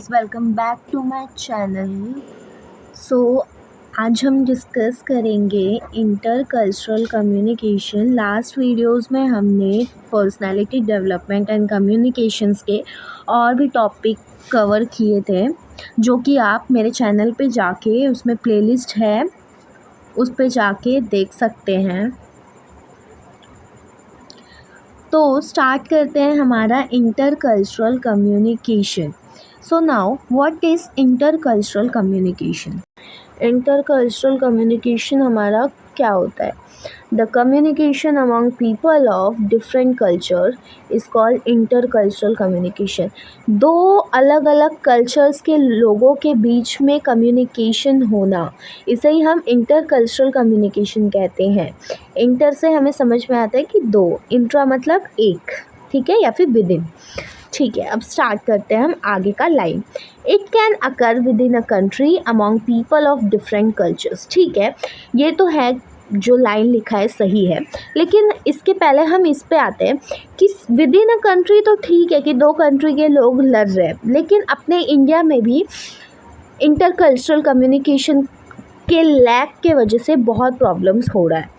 Guys, welcome back to my channel. So आज हम discuss करेंगे इंटरकल्चरल कम्युनिकेशन। लास्ट वीडियोस में हमने पर्सनालिटी डेवलपमेंट एंड कम्युनिकेशंस के और भी टॉपिक कवर किए थे, जो कि आप मेरे चैनल पे जाके, उसमें प्लेलिस्ट है, उस पे जाके देख सकते हैं। तो स्टार्ट करते हैं हमारा intercultural communication. So now, what is intercultural communication? Intercultural communication हमारा क्या होता है? The communication among people of different culture is called intercultural communication. दो अलग अलग कल्चर्स के लोगों के बीच में कम्युनिकेशन होना, इसे ही हम इंटरकल्चरल कम्युनिकेशन कहते हैं। इंटर से हमें समझ में आता है कि दो, इंट्रा मतलब एक, ठीक है, या फिर विद इन। ठीक है, अब स्टार्ट करते हैं हम आगे का line. It can occur with in a country among people of different cultures. ठीक है, ये तो है, जो लाइन लिखा है सही है, लेकिन इसके पहले हम इस पे आते हैं कि विद इन अ कंट्री तो ठीक है कि दो कंट्री के लोग लड़ रहे हैं, लेकिन अपने इंडिया में भी इंटरकल्चरल कम्युनिकेशन के लैक के वजह से बहुत प्रॉब्लम्स हो रहा है।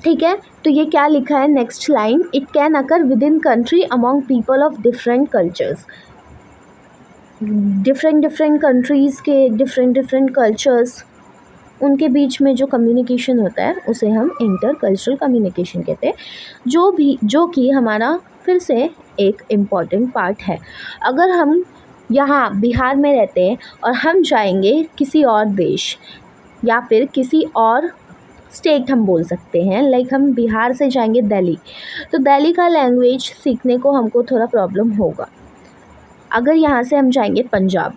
ठीक है, तो ये क्या लिखा है next line, it can occur with in country among people of different cultures. Different countries के डिफरेंट कल्चर्स, उनके बीच में जो कम्युनिकेशन होता है उसे हम इंटरकल्चरल कम्युनिकेशन कहते हैं, जो कि हमारा फिर से एक इम्पॉर्टेंट पार्ट है। अगर हम यहाँ बिहार में रहते हैं और हम जाएंगे किसी और देश या फिर किसी और स्टेट, हम बोल सकते हैं, लाइक हम बिहार से जाएंगे दिल्ली, तो दिल्ली का लैंग्वेज सीखने को हमको थोड़ा प्रॉब्लम होगा। अगर यहाँ से हम जाएंगे पंजाब,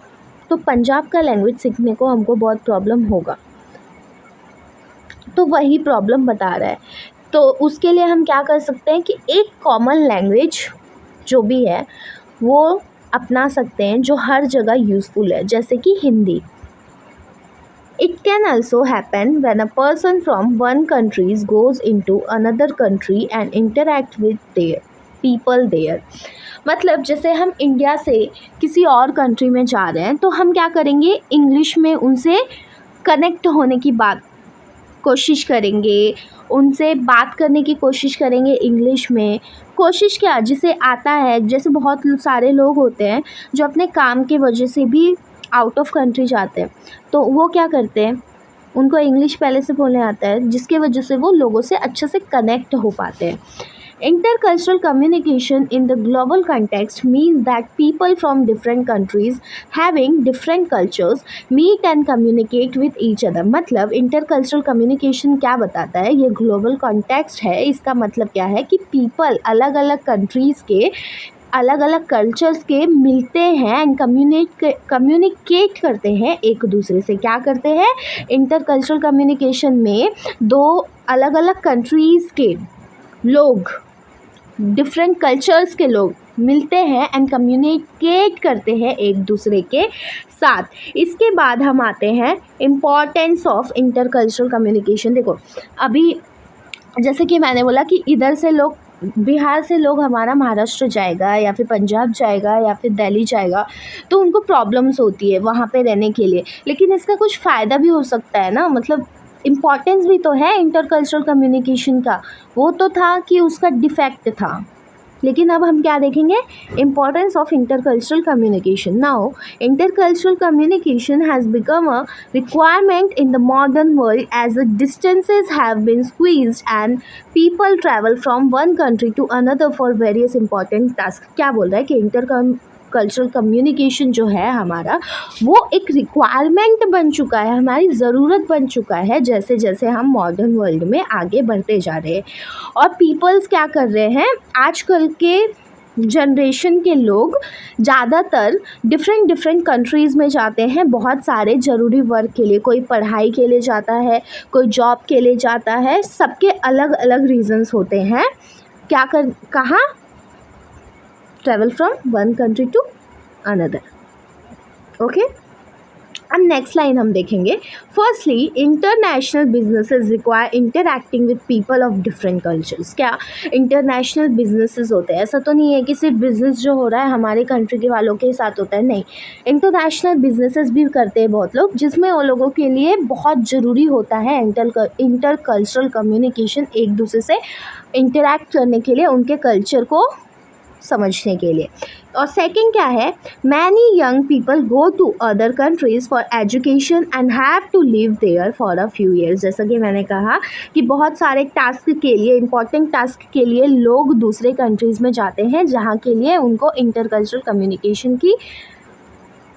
तो पंजाब का लैंग्वेज सीखने को हमको बहुत प्रॉब्लम होगा। तो वही प्रॉब्लम बता रहा है। तो उसके लिए हम क्या कर सकते हैं कि एक कॉमन लैंग्वेज जो भी है वो अपना सकते हैं, जो हर जगह यूज़फुल है, जैसे कि Hindi. It can also happen when a person from one country goes into another country and interact with their people there. मतलब जैसे हम इंडिया से किसी और कंट्री में जा रहे हैं, तो हम क्या करेंगे, इंग्लिश में उनसे कनेक्ट होने की कोशिश करेंगे, उनसे बात करने की कोशिश करेंगे इंग्लिश में। कोशिश क्या, जिसे आता है, जैसे बहुत सारे लोग होते हैं जो अपने काम की वजह से भी आउट ऑफ कंट्री जाते हैं, तो वो क्या करते हैं, उनको इंग्लिश पहले से बोलने आता है, जिसके वजह से वो लोगों से अच्छे से कनेक्ट हो पाते हैं। Intercultural communication in the global context means that people from different countries having different cultures meet and communicate with each other. मतलब intercultural communication क्या बताता है, ये global context है। इसका मतलब क्या है कि people अलग अलग countries के अलग अलग कल्चर्स के मिलते हैं एंड कम्युनिकेट करते हैं एक दूसरे से। क्या करते हैं, इंटरकल्चरल कम्युनिकेशन में दो अलग अलग कंट्रीज़ के लोग, डिफरेंट कल्चर्स के लोग मिलते हैं एंड कम्युनिकेट करते हैं एक दूसरे के साथ। इसके बाद हम आते हैं इम्पॉर्टेंस ऑफ इंटरकल्चरल कम्युनिकेशन। देखो, अभी जैसे कि मैंने बोला कि इधर से लोग, बिहार से लोग हमारा महाराष्ट्र जाएगा या फिर पंजाब जाएगा या फिर दिल्ली जाएगा, तो उनको प्रॉब्लम्स होती है वहाँ पे रहने के लिए, लेकिन इसका कुछ फ़ायदा भी हो सकता है ना। मतलब इम्पॉर्टेंस भी तो है इंटरकल्चरल कम्युनिकेशन का। वो तो था कि उसका डिफेक्ट था, लेकिन अब हम क्या देखेंगे, importance of intercultural communication. Now intercultural communication has become a requirement in the modern world as the distances have been squeezed and people travel from one country to another for various important task. क्या बोल रहा है कि intercultural communication जो है हमारा, वो एक रिक्वायरमेंट बन चुका है, हमारी ज़रूरत बन चुका है, जैसे जैसे हम मॉडर्न वर्ल्ड में आगे बढ़ते जा रहे हैं। और पीपल्स क्या कर रहे हैं, आजकल के जनरेशन के लोग ज़्यादातर डिफरेंट कंट्रीज़ में जाते हैं बहुत सारे ज़रूरी वर्क के लिए। कोई पढ़ाई के लिए जाता है, कोई जॉब के लिए जाता है, सबके अलग अलग रीजंस होते हैं। कहाँ, travel from one country to another. Okay, अब नेक्स्ट लाइन हम देखेंगे, firstly international businesses require interacting with people of different cultures. क्या इंटरनेशनल बिजनेसेस होते हैं, ऐसा तो नहीं है कि सिर्फ बिजनेस जो हो रहा है हमारे कंट्री के वालों के साथ होता है, नहीं, इंटरनेशनल बिजनेसेस भी करते हैं बहुत लोग, जिसमें उन लोगों के लिए बहुत ज़रूरी होता है इंटर कल्चरल कम्युनिकेशन, एक दूसरे से इंटरैक्ट करने के लिए, उनके कल्चर को समझने के लिए। और सेकंड क्या है, many young people go to other countries for education and have to live there for a few years. जैसा कि मैंने कहा कि बहुत सारे टास्क के लिए, इंपॉर्टेंट टास्क के लिए लोग दूसरे कंट्रीज़ में जाते हैं, जहाँ के लिए उनको इंटरकल्चरल कम्युनिकेशन की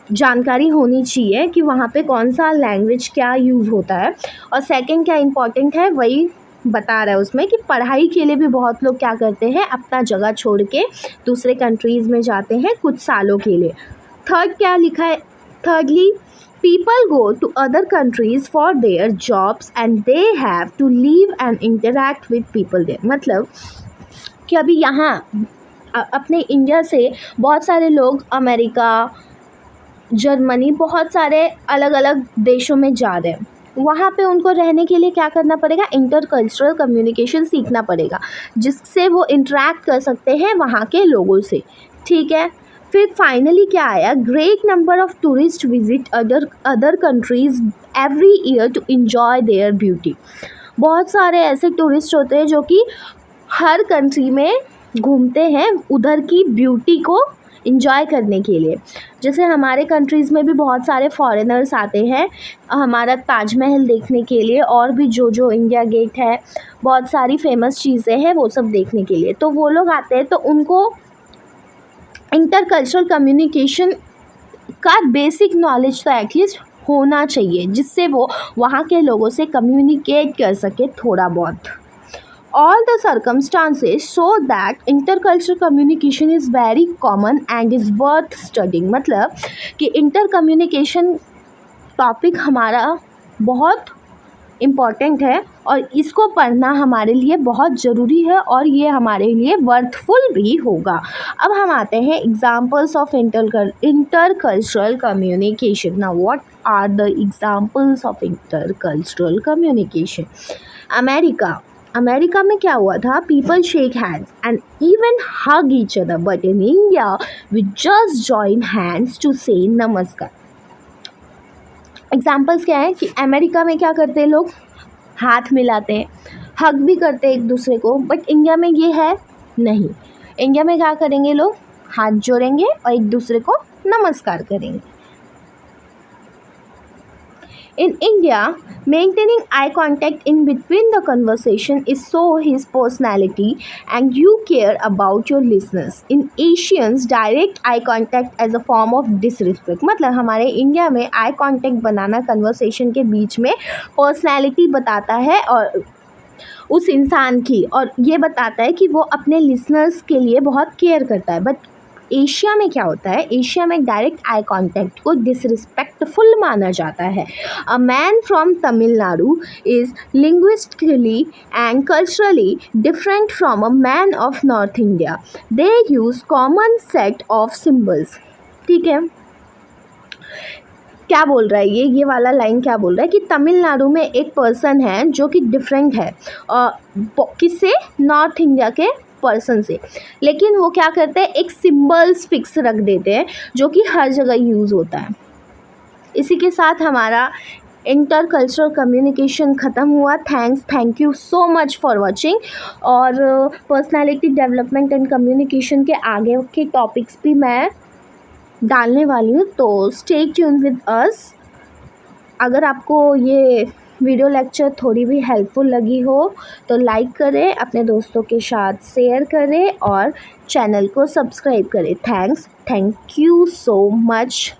जानकारी होनी चाहिए कि वहाँ पे कौन सा लैंग्वेज क्या यूज़ होता है। और सेकंड क्या इम्पॉर्टेंट है, वही बता रहा है उसमें कि पढ़ाई के लिए भी बहुत लोग क्या करते हैं, अपना जगह छोड़ के दूसरे कंट्रीज़ में जाते हैं कुछ सालों के लिए। थर्ड क्या लिखा है, thirdly people go to other countries for their jobs and they have to live and interact with people there. मतलब कि अभी यहाँ अपने इंडिया से बहुत सारे लोग अमेरिका, जर्मनी, बहुत सारे अलग अलग देशों में जा रहे हैं, वहाँ पे उनको रहने के लिए क्या करना पड़ेगा, इंटरकल्चरल कम्युनिकेशन सीखना पड़ेगा, जिससे वो इंटरेक्ट कर सकते हैं वहाँ के लोगों से, ठीक है। फिर फाइनली क्या आया, great number of tourist visit other countries every year to enjoy their beauty. बहुत सारे ऐसे टूरिस्ट होते हैं जो कि हर कंट्री में घूमते हैं उधर की ब्यूटी को इंजॉय करने के लिए। जैसे हमारे कंट्रीज़ में भी बहुत सारे फॉरेनर्स आते हैं हमारा ताजमहल देखने के लिए, और भी जो इंडिया गेट है, बहुत सारी फेमस चीज़ें हैं वो सब देखने के लिए। तो वो लोग आते हैं तो उनको इंटरकल्चरल कम्युनिकेशन का बेसिक नॉलेज तो एटलीस्ट होना चाहिए, जिससे वो वहाँ के लोगों से कम्युनिकेट कर सके थोड़ा बहुत। All the circumstances show that intercultural communication is very common and is worth studying। मतलब कि इंटर कम्युनिकेशन टॉपिक हमारा बहुत इम्पॉर्टेंट है और इसको पढ़ना हमारे लिए बहुत ज़रूरी है और ये हमारे लिए वर्थफुल भी होगा। अब हम आते हैं examples of intercultural communication. Now what are the examples of intercultural communication. America में क्या हुआ था, people shake hands and even hug each other, but in India we just join hands to say namaskar. Examples क्या है कि America में क्या करते हैं लोग, हाथ मिलाते हैं, हग भी करते हैं एक दूसरे को, बट इंडिया में ये है नहीं। इंडिया में क्या करेंगे, लोग हाथ जोड़ेंगे और एक दूसरे को नमस्कार करेंगे। In India, maintaining eye contact in between the conversation is so his personality and you care about your listeners. In Asians, direct eye contact as a form of disrespect। मतलब हमारे इंडिया में आई कॉन्टैक्ट बनाना conversation के बीच में personality बताता है और उस इंसान की, और ये बताता है कि वो अपने लिसनर्स के लिए बहुत केयर करता है। बट एशिया में क्या होता है, एशिया में डायरेक्ट आई कांटेक्ट को डिसरिस्पेक्टफुल माना जाता है। A man from Tamil Nadu is linguistically and culturally different from a man of north India. They use common set of symbols. ठीक है, क्या बोल रहा है ये वाला लाइन क्या बोल रहा है कि तमिलनाडु में एक पर्सन है जो कि डिफरेंट है किससे, नॉर्थ इंडिया के पर्सन से, लेकिन वो क्या करते हैं, एक सिंबल्स फिक्स रख देते हैं जो कि हर जगह यूज़ होता है। इसी के साथ हमारा इंटरकल्चरल कम्युनिकेशन ख़त्म हुआ। Thank you so much for watching. और पर्सनालिटी डेवलपमेंट एंड कम्युनिकेशन के आगे के टॉपिक्स भी मैं डालने वाली हूँ, तो स्टे ट्यून विद अस। अगर आपको ये वीडियो लेक्चर थोड़ी भी हेल्पफुल लगी हो तो लाइक करें, अपने दोस्तों के साथ शेयर करें और चैनल को सब्सक्राइब करें। Thank you so much.